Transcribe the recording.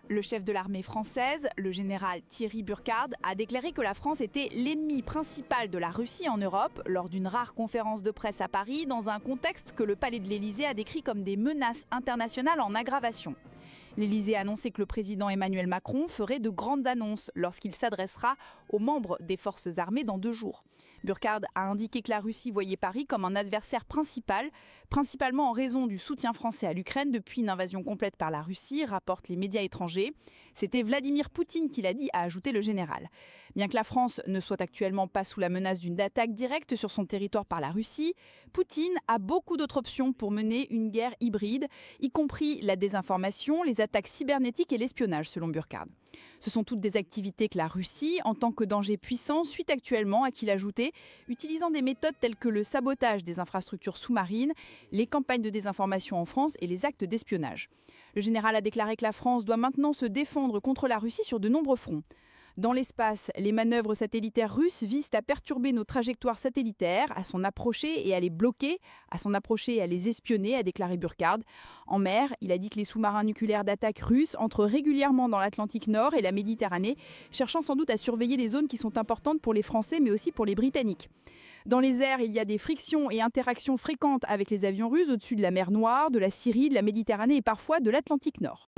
Le chef de l'armée française, le général Thierry Burkhard, a déclaré que la France était l'ennemi principal de la Russie en Europe lors d'une rare conférence de presse à Paris, dans un contexte que le palais de l'Élysée a décrit comme des menaces internationales en aggravation. L'Élysée a annoncé que le président Emmanuel Macron ferait de grandes annonces lorsqu'il s'adressera aux membres des forces armées dans 2 jours. Burkhard a indiqué que la Russie voyait Paris comme un adversaire principal, principalement en raison du soutien français à l'Ukraine depuis une invasion complète par la Russie, rapportent les médias étrangers. C'était Vladimir Poutine qui l'a dit, a ajouté le général. Bien que la France ne soit actuellement pas sous la menace d'une attaque directe sur son territoire par la Russie, Poutine a beaucoup d'autres options pour mener une guerre hybride, y compris la désinformation, les attaques cybernétiques et l'espionnage, selon Burkhard. Ce sont toutes des activités que la Russie, en tant que danger puissant, suit actuellement, a-t-il ajouté, utilisant des méthodes telles que le sabotage des infrastructures sous-marines, les campagnes de désinformation en France et les actes d'espionnage. Le général a déclaré que la France doit maintenant se défendre contre la Russie sur de nombreux fronts. Dans l'espace, les manœuvres satellitaires russes visent à perturber nos trajectoires satellitaires, à s'en approcher et à les bloquer, à s'en approcher et à les espionner, a déclaré Burkhard. En mer, il a dit que les sous-marins nucléaires d'attaque russes entrent régulièrement dans l'Atlantique Nord et la Méditerranée, cherchant sans doute à surveiller les zones qui sont importantes pour les Français mais aussi pour les Britanniques. Dans les airs, il y a des frictions et interactions fréquentes avec les avions russes au-dessus de la mer Noire, de la Syrie, de la Méditerranée et parfois de l'Atlantique Nord.